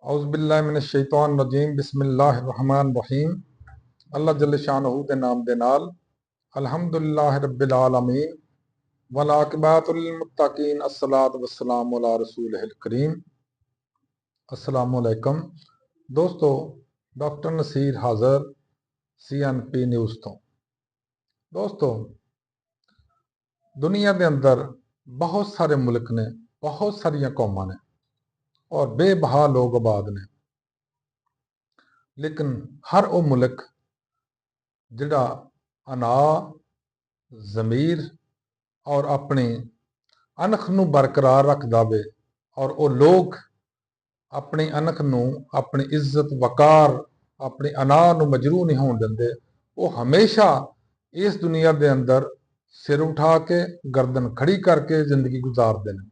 औज़ुबिल्लाहिमिनश्शैतानिर्रजीम बिस्मिल्लाहिर्रहमानिर्रहीम। अल्लाह जल्ल शानहू दे नाम दे नाल अल्हम्दुलिल्लाहि रब्बिल आलमीन वल आक़िबतुल लिल मुत्तकीन अस्सलातु वस्सलामु अला रसूलिहिल करीम। अस्सलामु अलैकुम दोस्तों, डॉक्टर नसीर हाज़र CNP न्यूज़ तो। दोस्तों, दुनिया के अंदर बहुत सारे मुल्क ने, बहुत सारिया कौमां ने और बेबहा लोग आबाद ने, लेकिन हर वो मुल्क जिहड़ा अना ज़मीर और अपनी अनख नूं बरकरार रखदा वे और वो लोग अपनी अनख नूं, अपनी इज्जत वकार, अपनी अना नूं मजरू नहीं होण दिंदे। वो हमेशा इस दुनिया के अंदर सिर उठा के गर्दन खड़ी करके जिंदगी गुजारते हैं,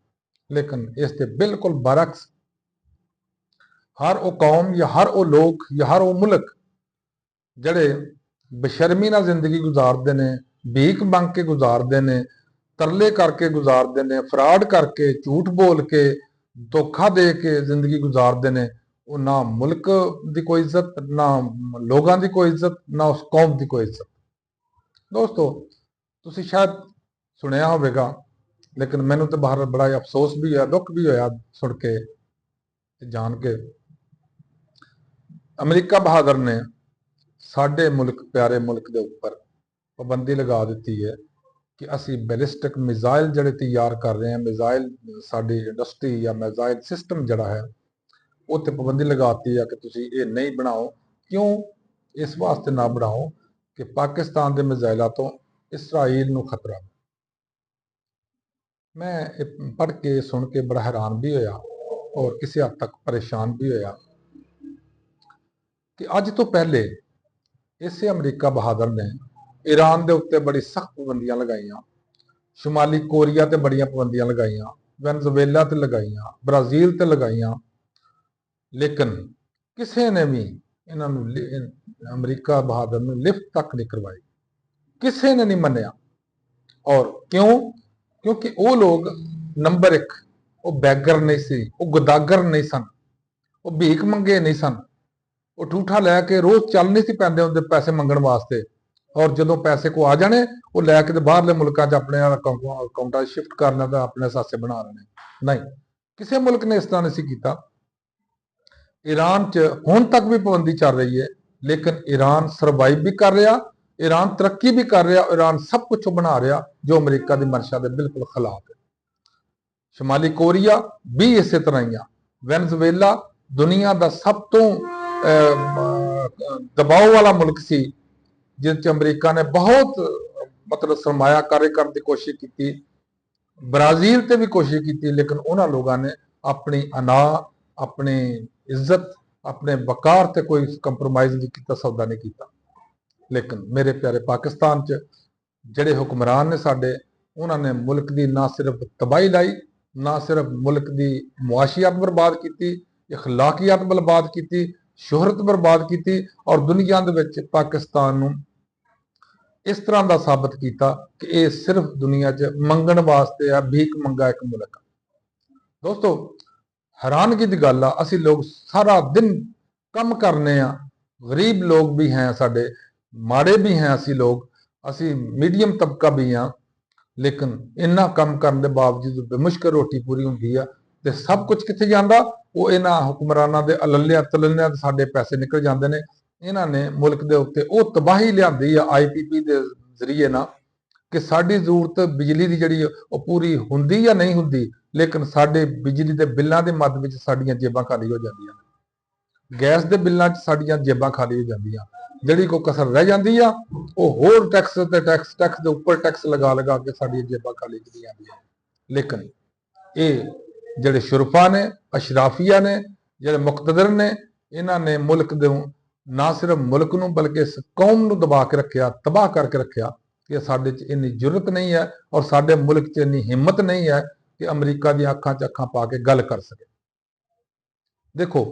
लेकिन इसके बिल्कुल बरक्स हर वो कौम या हर वो लोग या हर वो मुल्क जड़े बेशर्मी नाल जिंदगी गुजारते हैं, भीख मंग के गुजारते हैं, तरले करके गुजारते हैं, फ्रॉड करके, झूठ बोल के, धोखा दे के जिंदगी गुजारते हैं। वो ना मुल्क की कोई इज्जत, ना लोगों की कोई इज्जत, ना उस कौम की कोई इज्जत। दोस्तों, तुसी शायद सुनिया होगा, लेकिन मैनू तो बाहर बड़ा अफसोस भी होया, दुख भी होया सुन के जान के। अमरीका बहादुर ने साडे मुल्क, प्यारे मुल्क के उपर पाबंदी लगा दी है कि असी बैलिस्टिक मिज़ाइल जड़े तैयार कर रहे हैं, मिज़ाइल साडी इंडस्ट्री या मिज़ाइल सिस्टम जड़ा है उत्ते पाबंदी लगाती है कि तुसी ये नहीं बनाओ। क्यों? इस वास्ते ना बनाओ कि पाकिस्तान के मिज़ाइलों तो इसराइल नूं खतरा। मैं पढ़ के सुन के बड़ा हैरान भी होया और किसी हद तक परेशान भी होया कि अज तो पहले इसे अमरीका बहादुर ने ईरान के उत्ते बड़ी सख्त पाबंदियां लगाइया, शुमाली कोरिया ते बड़ियां पाबंदियां लगाइया, वेनेजुएला ते लगाइया, ब्राजील ते लगाइया, लेकिन किसी ने भी इन्होंने अमरीका बहादुर ने लिफ्ट तक नहीं करवाई, किसी ने नहीं मनिया। और क्यों? क्योंकि वो लोग नंबर एक वो बैगर नहीं सी, वो गुदागर नहीं सन, वो भीख मंगे नहीं सन, वो ठूठा लैके रोज चल नहीं सी पैंदे हुंदे पैसे मंगण वास्ते। और जो पैसे को आ जाने वो लैके बाहरले मुल्कों अपने अकाउंटा शिफ्ट करना तो अपने सासे बना लेने। नहीं, किसी मुल्क ने इस तरह नहीं किया। ईरान च हुण तक भी पाबंदी चल रही है, लेकिन ईरान सरवाइव भी कर रहा, ईरान तरक्की भी कर रहा, ईरान सब कुछ बना रहा जो अमरीका की मंशा के बिल्कुल खिलाफ है। शुमाली कोरिया भी इस तरह ही आ। वेनेजुएला दुनिया का सब तो दबाव वाला मुल्क सी, जिस अमरीका ने बहुत मतलब सरमायाकारी करने की कोशिश की, ब्राजील से भी कोशिश की, लेकिन उन्होंने लोगों ने अपनी अना, अपनी इज्जत, अपने वकार से कोई कंप्रोमाइज नहीं किया, सौदा नहीं किया। लेकिन मेरे प्यारे पाकिस्तान च जड़े हुक्मरान ने साडे, उन्होंने मुल्क की ना सिर्फ तबाही लाई, ना सिर्फ मुल्क की मुआशियात बर्बाद की, इखलाकियात बर्बाद की, शोहरत बर्बाद की और दुनिया के पाकिस्तान नूं इस तरह का साबित किया कि यह सिर्फ दुनिया च मंगण वास्ते है, भीख मंगा एक मुल्क। दोस्तों, हैरानगी की गल आ, असी लोग सारा दिन कम करने आ, गरीब लोग भी हैं, साडे माड़े भी हैं, असी लोग, असी मीडियम तबका भी हाँ, लेकिन इन्ना कम करने के बावजूद बेमुश्किल रोटी पूरी होंगी है। तो सब कुछ कितने जाता? वो इन्होंने हुक्मराना के अललिया तललिया साडे पैसे निकल जाते हैं। इन्होंने मुल्क के उत्ते वो तबाही लियादी है IPP के जरिए ना, कि साड़ी जरूरत बिजली की जी पूरी होंगी या नहीं होंगी, लेकिन साडे बिजली के बिलों के मद में साड़ियाँ जेबां खाली हो जांदियां, गैस के बिलों साड़ियाँ जेबां खाली हो जांदियां, जिहड़ी कोई कसर रह जाती है वो होर टैक्स ते टैक्स टैक्स के उपर टैक्स लगा लगा के साड़ी जेबां खाली करी जांदियां। लेकिन ये जिहड़े शुरफा ने, अशराफिया ने, जिहड़े मुकतदर ने, इन्होंने मुल्क दे ना सिर्फ मुल्क नूं बल्कि इस कौम नूं दबा के रखिया, तबाह करके रखिया कि साडे च इन्नी जरूरत नहीं है और साडे मुल्क च इन्नी हिम्मत नहीं है कि अमरीका दी अखां च अखां पा के गल कर सके। देखो,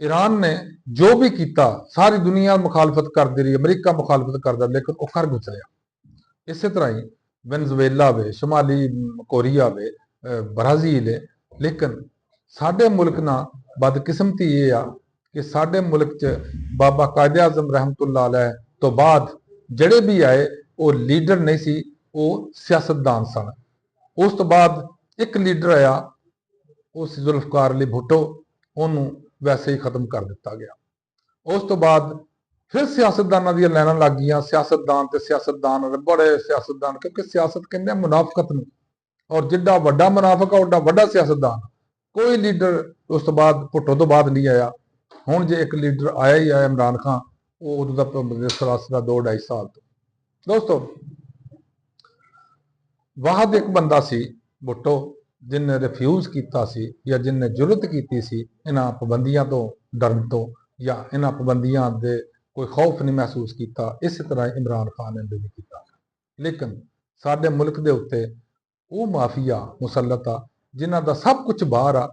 ईरान ने जो भी किया सारी दुनिया मुखालफत करती रही, अमरीका मुखालफत करता, लेकिन वह कर गुजरिया। इस तरह ही वेनेजुएला वे, शुमाली कोरिया वे, ब्राजील है, लेकिन साडे मुल्क ना ਬਦਕਿਸਮਤੀ ਇਹ ਆ ਕਿ ਸਾਡੇ ਮੁਲਕ 'ਚ ਬਾਬਾ ਕਾਇਦ ਆਜ਼ਮ ਰਹਿਮਤੁल्लाह अलैह ਤੋਂ ਬਾਅਦ ਜਿਹੜੇ ਵੀ ਆਏ ਉਹ ਲੀਡਰ ਨਹੀਂ ਸੀ, ਉਹ ਸਿਆਸਤਦਾਨ ਸਨ। ਉਸ ਤੋਂ ਬਾਅਦ ਇੱਕ ਲੀਡਰ ਆਇਆ, ਉਹ ਸੀ ਜ਼ੁਲਫਕਾਰ ਅਲੀ ਭੁੱਟੋ, ਉਹਨੂੰ ਵੈਸੇ ਹੀ ਖਤਮ ਕਰ ਦਿੱਤਾ ਗਿਆ। ਉਸ ਤੋਂ ਬਾਅਦ ਫਿਰ ਸਿਆਸਤਦਾਨਾਂ ਦੀਆਂ ਲਾਈਨਾਂ ਲੱਗ ਗਈਆਂ, ਸਿਆਸਤਦਾਨ ਤੇ ਸਿਆਸਤਦਾਨ, ਬੜੇ ਸਿਆਸਤਦਾਨ, ਕਿਉਂਕਿ ਸਿਆਸਤ ਕਹਿੰਦੇ ਮੁਨਾਫਕਤ ਨੂੰ, ਔਰ ਜਿੱਡਾ ਵੱਡਾ ਮੁਨਾਫਕ ਆ ਉੱਡਾ ਵੱਡਾ ਸਿਆਸਤਦਾਨ। ਕੋਈ ਲੀਡਰ ਉਸ ਤੋਂ ਬਾਅਦ ਭੁੱਟੋ ਤੋਂ ਬਾਅਦ ਨਹੀਂ ਆਇਆ। ਹੁਣ ਜੇ ਇੱਕ ਲੀਡਰ ਆਇਆ ਹੀ ਆਇਆ, ਇਮਰਾਨ ਖਾਨ, ਉਹ ਉਦੋਂ ਦਾ ਸਰਾਸਰਾ 2-2.5 ਸਾਲ ਤੋਂ। ਦੋਸਤੋ, ਵਾਹਦ ਇੱਕ ਬੰਦਾ ਸੀ ਭੁੱਟੋ, ਜਿਨਨੇ ਰਿਫਿਊਜ਼ ਕੀਤਾ ਸੀ ਜਾਂ ਜਿਨਨੇ ਜੁਰਤ ਕੀਤੀ ਸੀ ਇਹਨਾਂ ਪਾਬੰਦੀਆਂ ਤੋਂ ਡਰਨ ਤੋਂ, ਜਾਂ ਇਹਨਾਂ ਪਾਬੰਦੀਆਂ ਦੇ ਕੋਈ ਖੌਫ ਨਹੀਂ ਮਹਿਸੂਸ ਕੀਤਾ। ਇਸੇ ਤਰ੍ਹਾਂ ਇਮਰਾਨ ਖਾਨ ਨੇ ਵੀ ਕੀਤਾ। ਲੇਕਿਨ ਸਾਡੇ ਮੁਲਕ ਦੇ ਉੱਤੇ ਉਹ ਮਾਫੀਆ ਮੁਸੱਲਤ ਆ ਜਿਨ੍ਹਾਂ ਦਾ ਸਭ ਕੁਝ ਬਾਹਰ ਆ।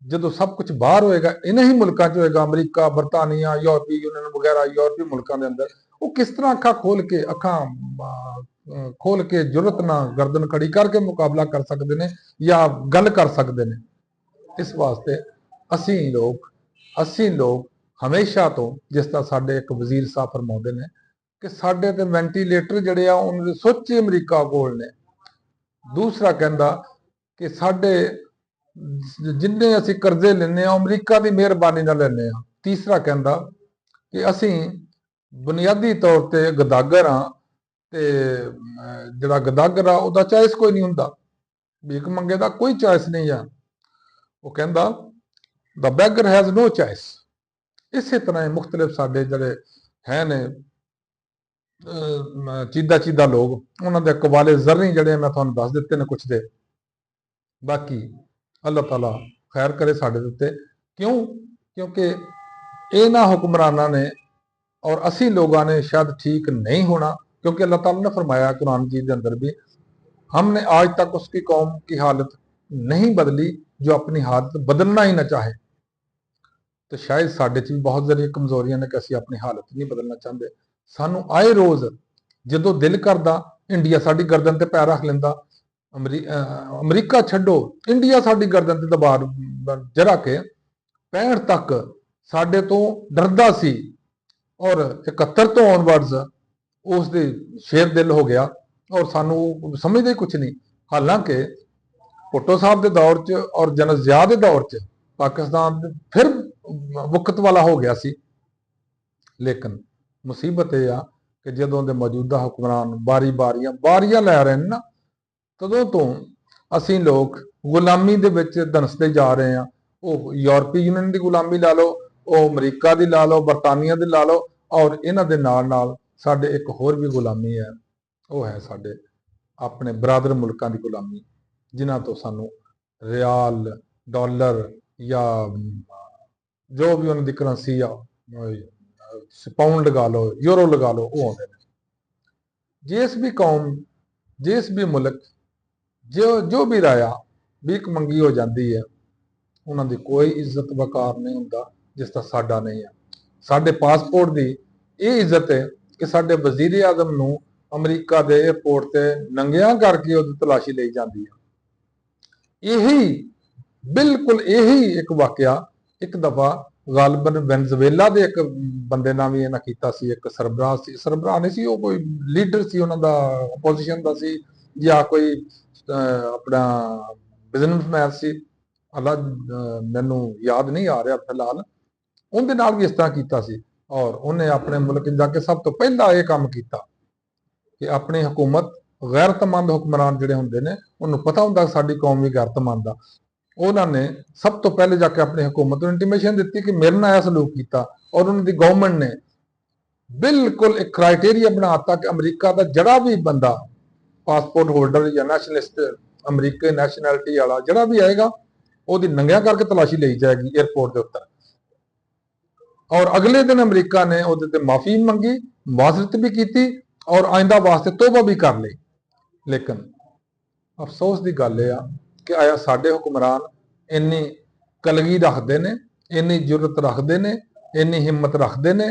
ਜਦੋਂ ਸਭ ਕੁਝ ਬਾਹਰ ਹੋਏਗਾ, ਇਹਨਾਂ ਹੀ ਮੁਲਕਾਂ 'ਚ ਹੋਏਗਾ, ਅਮਰੀਕਾ, ਬਰਤਾਨੀਆ, ਯੂਰਪੀ ਯੂਨੀਅਨ ਵਗੈਰਾ ਯੂਰਪੀ ਮੁਲਕਾਂ ਦੇ ਅੰਦਰ, ਉਹ ਕਿਸ ਤਰ੍ਹਾਂ ਅੱਖਾਂ ਖੋਲ ਕੇ ਜੁਰਤ ਨਾਲ ਗਰਦਨ ਖੜੀ ਕਰਕੇ ਮੁਕਾਬਲਾ ਕਰ ਸਕਦੇ ਨੇ ਜਾਂ ਗੱਲ ਕਰ ਸਕਦੇ ਨੇ। ਇਸ ਵਾਸਤੇ ਅਸੀਂ ਲੋਕ ਹਮੇਸ਼ਾ ਤੋਂ, ਜਿਸ ਤਰ੍ਹਾਂ ਸਾਡੇ ਇੱਕ ਵਜ਼ੀਰ ਸਾਹਿਬ ਫਰਮਾਉਂਦੇ ਨੇ ਕਿ ਸਾਡੇ ਤੇ ਵੈਂਟੀਲੇਟਰ ਜਿਹੜੇ ਆ ਉਹਨਾਂ ਦੇ ਸੋਚੇ ਅਮਰੀਕਾ ਕੋਲ ਨੇ। ਦੂਸਰਾ ਕਹਿੰਦਾ ਕਿ ਸਾਡੇ ਜਿੰਨੇ ਅਸੀਂ ਕਰਜ਼ੇ ਲੈਂਦੇ ਆ ਅਮਰੀਕਾ ਦੀ ਮਿਹਰਬਾਨੀ ਨਾਲ ਲੈਂਦੇ ਆ। ਤੀਸਰਾ ਕਹਿੰਦਾ ਕਿ ਅਸੀਂ ਬੁਨਿਆਦੀ ਤੌਰ ਤੇ ਗਦਾਗਰ ਆ, ਤੇ ਜਿਹੜਾ ਗਦਾਗਰ ਆ ਉਹਦਾ ਚਾਇਸ ਕੋਈ ਨਹੀਂ ਹੁੰਦਾ, ਭੀਖ ਮੰਗੇ ਦਾ ਕੋਈ ਚਾਇਸ ਨਹੀਂ ਆ। ਉਹ ਕਹਿੰਦਾ ਦਾ ਬੈਗਰ ਹੈਜ਼ ਨੋ ਚਾਇਸ। ਇਸੇ ਤਰ੍ਹਾਂ ਹੀ ਮੁਖਤਲਿਫ ਸਾਡੇ ਜਿਹੜੇ ਹੈ ਨੇ ਚੀਦਾ ਲੋਕ, ਉਹਨਾਂ ਦੇ ਕਵਾਲੇ ਜ਼ਰਰੀ ਜਿਹੜੇ ਮੈਂ ਤੁਹਾਨੂੰ ਦੱਸ ਦਿੱਤੇ ਨੇ ਕੁਛ ਦੇ। ਬਾਕੀ ਅੱਲਾਹ ਤਾਲਾ ਖੈਰ ਕਰੇ ਸਾਡੇ ਉੱਤੇ। ਕਿਉਂਕਿ ਇਹਨਾਂ ਹੁਕਮਰਾਨਾਂ ਨੇ ਔਰ ਅਸੀਂ ਲੋਗों ने शायद ठीक नहीं होना, क्योंकि अल्लाह ताला ने फरमाया कुरान जी के अंदर भी, हमने आज तक उसकी कौम की हालत नहीं बदली जो अपनी हालत बदलना ही ना चाहे। तो शायद साढ़े च भी बहुत सारी कमजोरियां ने कि असीं अपनी हालत नहीं बदलना चाहते। सानू आए रोज जो दिल करता इंडिया साडी गर्दन ते पैर रख लेंदा, अमरीका छड्डो, इंडिया साडी गर्दन ते दबार जरा के 65 तक साडे तो डरदा सी, और 71 तो ऑनवर्ड्स उसके शेर दिल हो गया और सानू समझते ही कुछ नहीं। हालांकि भुट्टो साहब के दौर च और जनरल ज़िया के दौर च पाकिस्तान फिर वक्त वाला हो गया सी। लेकिन मुसीबत यह आ कि जदों के मौजूदा हुक्मरान बारियां लै रहे हैं ना, तदों तो असी लोग गुलामी दे विच धनसते जा रहे हैं। वो यूरोपी यूनियन की गुलामी ला लो, ਉਹ ਅਮਰੀਕਾ ਦੀ ਲਾ ਲਓ, ਬਰਤਾਨੀਆ ਦੀ ਲਾ ਲਓ, ਔਰ ਇਹਨਾਂ ਦੇ ਨਾਲ ਸਾਡੇ ਇੱਕ ਹੋਰ ਵੀ ਗੁਲਾਮੀ ਹੈ, ਉਹ ਹੈ ਸਾਡੇ ਆਪਣੇ ਬਰਾਦਰ ਮੁਲਕਾਂ ਦੀ ਗੁਲਾਮੀ, ਜਿਨ੍ਹਾਂ ਤੋਂ ਸਾਨੂੰ ਰਿਆਲ, ਡਾਲਰ ਜਾਂ ਜੋ ਵੀ ਉਹਨਾਂ ਦੀ ਕਰੰਸੀ ਆ, ਪਾਉਂਡ ਲਗਾ ਲਓ, ਯੂਰੋ ਲਗਾ ਲਓ, ਉਹ ਆਉਂਦੇ ਨੇ। ਜਿਸ ਵੀ ਕੌਮ, ਜਿਸ ਵੀ ਮੁਲਕ ਜੋ ਵੀ ਰਾਇਆ ਭੀਖ ਮੰਗੀ ਹੋ ਜਾਂਦੀ ਹੈ, ਉਹਨਾਂ ਦੀ ਕੋਈ ਇੱਜ਼ਤ ਵਕਾਰ ਨਹੀਂ ਹੁੰਦਾ जिस तरह साडा नहीं है। साडे पासपोर्ट की यह इज्जत है कि साडे वजीर आजम नूं अमरीका के एयरपोर्ट से नंगिया करके उसकी तलाशी ली जाती है। यही बिल्कुल यही एक वाकया एक दफा गालबन वेनेजुएला के एक बंदे नाल भी इन्हां कीता सी। एक सरबराह नहीं सी, वो कोई लीडर सी, उन्हां दा अपोजिशन दा सी या कोई अपना बिजनेसमैन सी, अल्लाह मैनू याद नहीं आ रहा फिलहाल। उनके नाल भी इस तरह कीता सी, और उन्हें अपने मुल्क जाके सब तो पहला यह काम किया कि अपनी हुकूमत गैरतमंद हुक्मरान जिहड़े हुंदे ने, उन्होंने पता हुंदा साडी कौम भी गैरतमंद आ, उन्होंने सब तो पहले जाके अपनी हुकूमत को इंटीमेशन दी कि मेरे नाल सलूक किया। और उन्होंने गवर्नमेंट ने बिल्कुल एक क्राइटेरिया बनाता कि अमरीका का जड़ा भी बंदा पासपोर्ट होल्डर या नैशनलिस्ट अमरीकी नैशनैलिटी वाला जड़ा भी आएगा, ਉਹਦੀ ਨੰਗਿਆ ਕਰਕੇ ਤਲਾਸ਼ੀ ਲਈ ਜਾਏਗੀ एयरपोर्ट के उत्तर। और अगले दिन अमरीका ने ਉਹਦੇ ਤੇ माफी मंगी, मुआजरत भी की और आइंदा वास्ते तौबा भी कर ली। लेकिन अफसोस की गल यह कि आया साडे हुक्मरान इन्नी कलगी रखते हैं, इन्नी जुरत रखते हैं, इन्नी हिम्मत रखते हैं,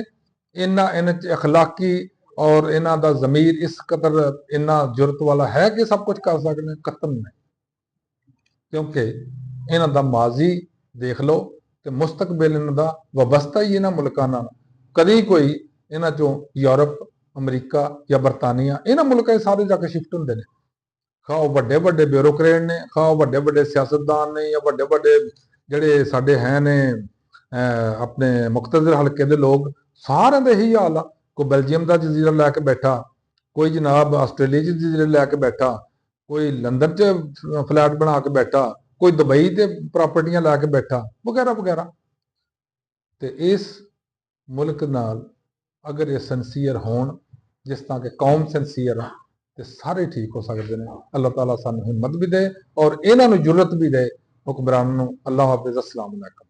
इन्ना अखलाकी और इन्हां दा ज़मीर इस कदर इन्ना जुरत वाला है कि सब कुछ कर सकते हैं? कतन नहीं। क्योंकि इन्हां दा माजी देख लो ਤੇ ਮੁਸਤਕਬਲ ਇਹਨਾਂ ਦਾ ਵਬਸਤਾ ਹੀ ਇਹਨਾਂ ਮੁਲਕਾਂ ਨਾਲ। ਕਦੀ ਕੋਈ ਇਹਨਾਂ ਚੋਂ ਯੂਰਪ, ਅਮਰੀਕਾ ਜਾਂ ਬਰਤਾਨੀਆ, ਇਹਨਾਂ ਮੁਲਕਾਂ 'ਚ ਸਾਰੇ ਜਾ ਕੇ ਸ਼ਿਫਟ ਹੁੰਦੇ ਨੇ। ਖਾ ਉਹ ਵੱਡੇ ਵੱਡੇ ਬਿਊਰੋਕਰੇਟ ਨੇ, ਖਾ ਉਹ ਵੱਡੇ ਵੱਡੇ ਸਿਆਸਤਦਾਨ ਨੇ, ਜਾਂ ਵੱਡੇ ਵੱਡੇ ਜਿਹੜੇ ਸਾਡੇ ਹੈ ਨੇ ਆਪਣੇ ਮੁਕਤਦਰ ਹਲਕੇ ਦੇ ਲੋਕ, ਸਾਰਿਆਂ ਦਾ ਇਹੀ ਹਾਲ ਆ। ਕੋਈ ਬੈਲਜੀਅਮ ਦਾ ਜਜ਼ੀਰਾ ਲੈ ਕੇ ਬੈਠਾ, ਕੋਈ ਜਨਾਬ ਆਸਟ੍ਰੇਲੀਆ 'ਚ ਜਜ਼ੀਰੇ ਲੈ ਕੇ ਬੈਠਾ, ਕੋਈ ਲੰਦਨ 'ਚ ਫਲੈਟ ਬਣਾ ਕੇ ਬੈਠਾ, ਕੋਈ ਦੁਬਈ ਤੇ ਪ੍ਰਾਪਰਟੀਆਂ ਲੈ ਕੇ ਬੈਠਾ, ਵਗੈਰਾ ਵਗੈਰਾ। ਤੇ ਇਸ ਮੁਲਕ ਨਾਲ ਅਗਰ ਇਹ ਸਿੰਸੀਅਰ ਹੋਣ, ਜਿਸ ਤਰ੍ਹਾਂ ਕਿ ਕੌਮ ਸਿੰਸੀਅਰ ਆ, ਤੇ ਸਾਰੇ ਠੀਕ ਹੋ ਸਕਦੇ ਨੇ। ਅੱਲਾਹ ਤਾਲਾ ਸਾਨੂੰ ਹਿੰਮਤ ਵੀ ਦੇ ਔਰ ਇਹਨਾਂ ਨੂੰ ਜੁਰਤ ਵੀ ਦੇ। ਹੁਕਮਰਾਨ ਨੂੰ ਅੱਲਾਹ ਹਾਫਿਜ਼। अस्सलाम वालेकुम।